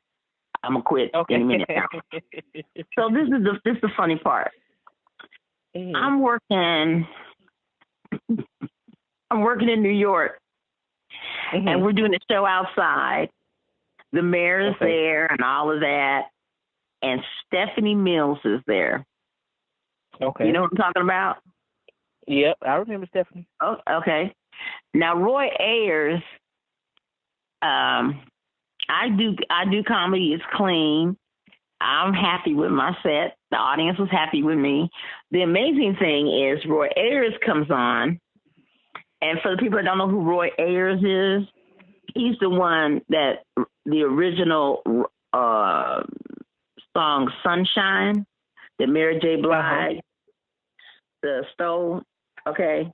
I'm gonna quit in a minute now. So this is the funny part. Mm-hmm. I'm working in New York, mm-hmm. and we're doing a show outside. The mayor is there and all of that, and Stephanie Mills is there. Okay. You know what I'm talking about? Yep, I remember Stephanie. Oh, okay. Now Roy Ayers, I do comedy. It's clean. I'm happy with my set. The audience was happy with me. The amazing thing is Roy Ayers comes on, and for the people that don't know who Roy Ayers is, he's the one that the original song "Sunshine" that Mary J. Blige stole. Okay.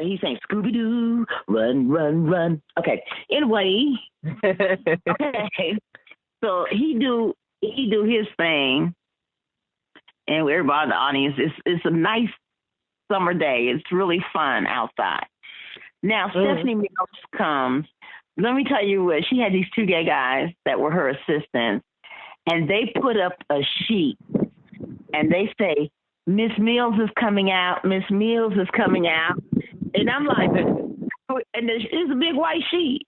He sang Scooby Doo, run, run, run. Okay. Anyway, okay. So he do his thing, and everybody in the audience. It's a nice summer day. It's really fun outside. Now Stephanie Mills comes. Let me tell you what. She had these two gay guys that were her assistants, and they put up a sheet, and they say, "Miss Mills is coming out. Miss Mills is coming out." And I'm like, and there's a big white sheet,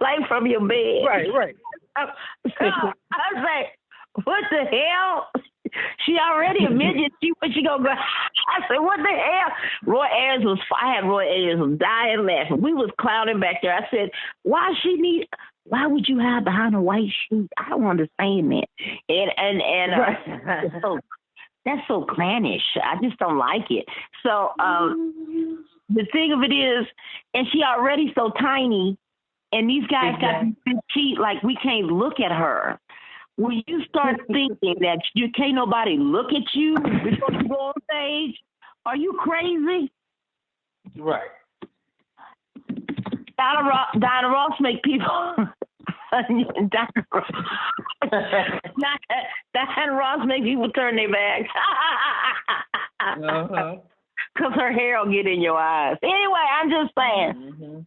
like from your bed. Right. I was like, what the hell? She already a midget. She gonna go. I said, what the hell? I had Roy Ayers was dying laughing. We was clowning back there. I said, why would you hide behind a white sheet? I don't understand that. And that's so clannish. I just don't like it. So the thing of it is, and she already so tiny, and these guys got this cheat, like we can't look at her. When you start thinking that you can't nobody look at you before you go on stage, are you crazy? Right. Diana Ross make people. Diana Ross make people turn their backs. Because her hair will get in your eyes. Anyway, I'm just saying. Mm-hmm.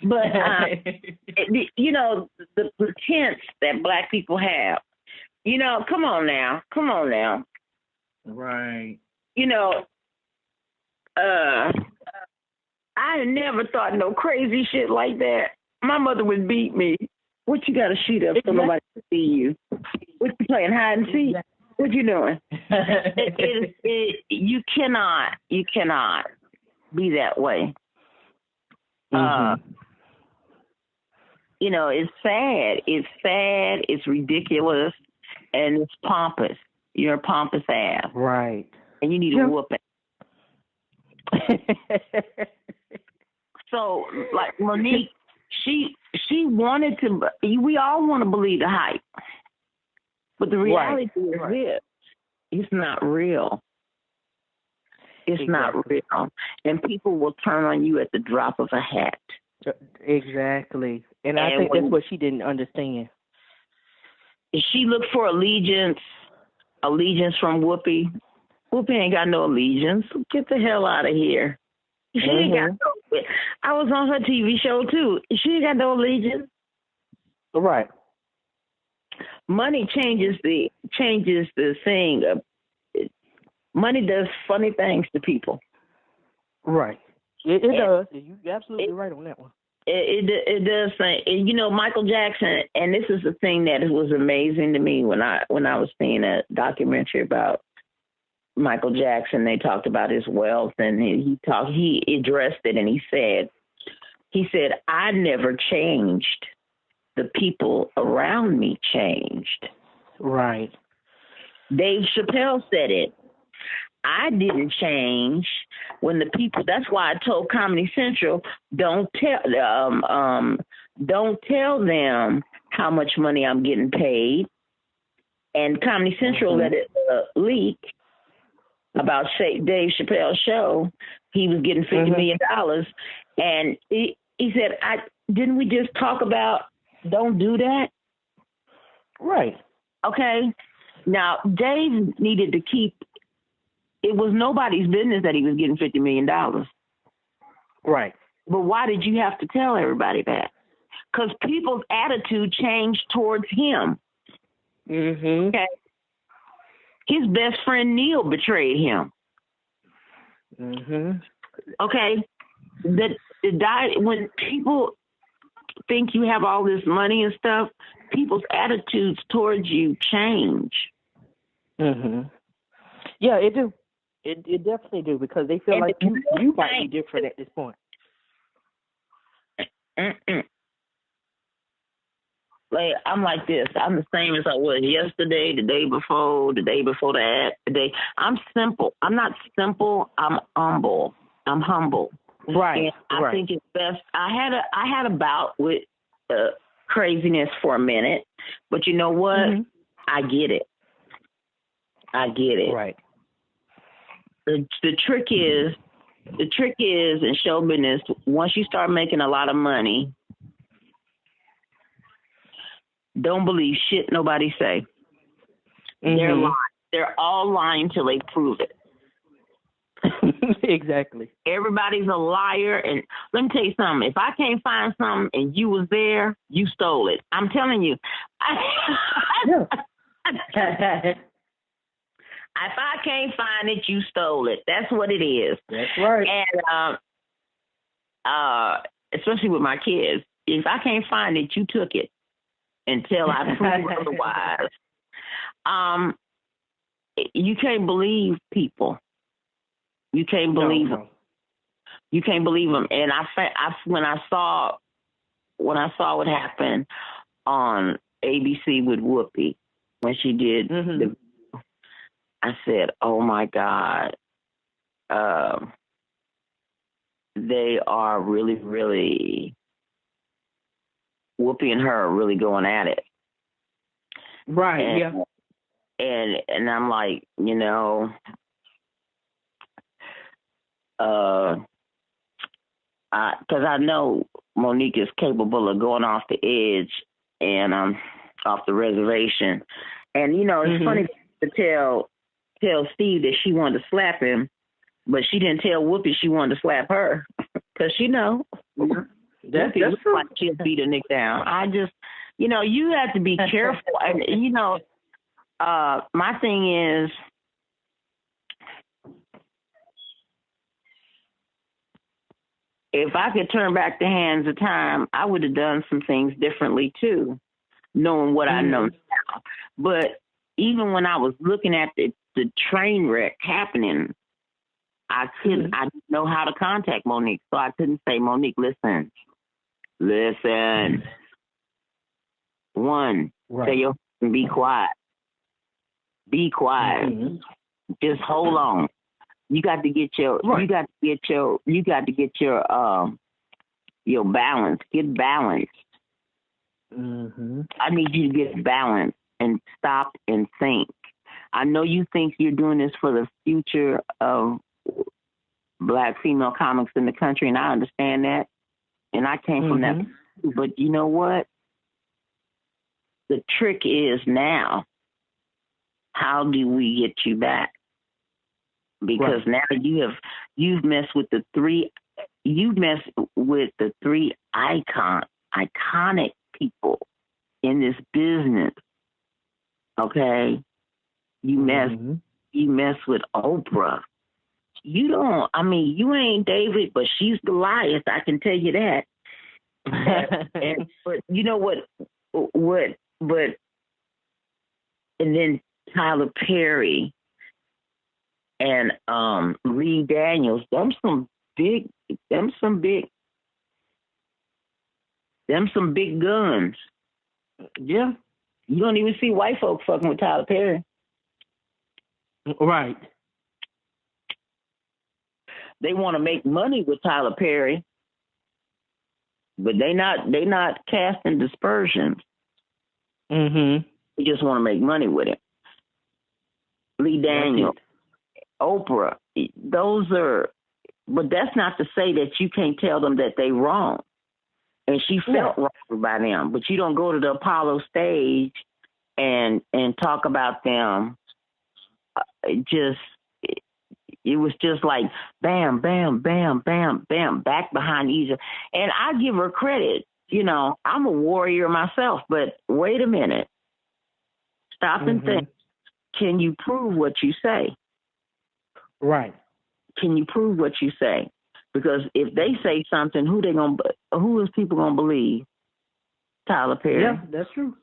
But, you know, the pretense that black people have, you know, come on now. Right. You know, I never thought no crazy shit like that. My mother would beat me. What you got a sheet up so nobody can see you? What you playing hide and seek? What you doing? You cannot be that way. Mm-hmm. You know, it's sad. It's ridiculous, and it's pompous. You're a pompous ass. Right. And you need a whooping. So, like Monique, she wanted to. We all want to believe the hype, but the reality is this: it's not real. It's not real, and people will turn on you at the drop of a hat. Exactly, and I think that's what she didn't understand. She looked for allegiance from Whoopi. Whoopi ain't got no allegiance. Get the hell out of here. She ain't got no. I was on her TV show too. She ain't got no allegiance. Right. Money changes the thing. Money does funny things to people. Right. It does. You're absolutely right on that one. It does things. You know, Michael Jackson, and this is the thing that was amazing to me when I was seeing a documentary about Michael Jackson. They talked about his wealth, and he addressed it, and he said, I never changed. The people around me changed. Right. Dave Chappelle said it. I didn't change when the people. That's why I told Comedy Central, don't tell them how much money I'm getting paid. And Comedy Central let it leak about Dave Chappelle's show. He was getting $50 million, and he said, didn't we just talk about don't do that? Right. Okay. Now Dave needed to keep it was nobody's business that he was getting $50 million. Right. But why did you have to tell everybody that? Because people's attitude changed towards him. Mm-hmm. Okay. His best friend Neil betrayed him. Mm-hmm. Okay. When people think you have all this money and stuff, people's attitudes towards you change. Mm-hmm. Yeah, it do. It definitely do, because they feel like you might be different at this point. Like, I'm like this. I'm the same as I was yesterday, the day before that. I'm simple. I'm not simple. I'm humble. Right. And I think it's best. I had a bout with craziness for a minute, but you know what? Mm-hmm. I get it. Right. The trick is in show business, once you start making a lot of money, don't believe shit nobody say. Mm-hmm. They're lying. They're all lying till they prove it. Exactly. Everybody's a liar. And let me tell you something. If I can't find something and you was there, you stole it. I'm telling you. If I can't find it, you stole it. That's what it is. That's right. And especially with my kids, if I can't find it, you took it until I prove otherwise. You can't believe people. You can't believe them. You can't believe them. And when I saw what happened on ABC with Whoopi when she did mm-hmm. I said, oh, my God, they are really, really, Whoopi and her are really going at it. Right, and, And I'm like, you know, because I know Monique is capable of going off the edge and off the reservation. And, you know, it's funny to tell Steve that she wanted to slap him, but she didn't tell Whoopi she wanted to slap her because she know. That's true. Like she'll beat a Nick down. I just, you know, you have to be careful. And, you know, my thing is, if I could turn back the hands of time, I would have done some things differently too, knowing what I know now. But even when I was looking at the train wreck happening, I didn't know how to contact Monique, so I couldn't say, Monique, listen. One, say your be quiet. Be quiet. Just hold on. You got to get your your balance. Get balanced. I need you to get balanced and stop and think. I know you think you're doing this for the future of Black female comics in the country, and I understand that. And I came from that. But you know what? The trick is now, how do we get you back? Because now you've messed with the three iconic people in this business. Okay? You mess with Oprah. You ain't David, but she's Goliath, I can tell you that. But you know what, and then Tyler Perry and Lee Daniels, them some big guns. Yeah. You don't even see white folks fucking with Tyler Perry. Right. They want to make money with Tyler Perry, but they not casting dispersions. They just want to make money with it. Lee Daniels, Oprah, but that's not to say that you can't tell them that they wrong. And she felt wrong by them, but you don't go to the Apollo stage and talk about them. It was just like bam, bam, bam, bam, bam, back behind each other. And I give her credit. You know, I'm a warrior myself, but wait a minute. Stop and think. Can you prove what you say? Right. Can you prove what you say? Because if they say something, who is people gonna believe? Tyler Perry. Yeah, that's true.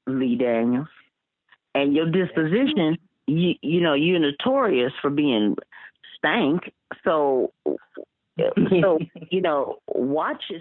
Lee Daniels. And your disposition, you know, you're notorious for being stank. So you know, watch yourself.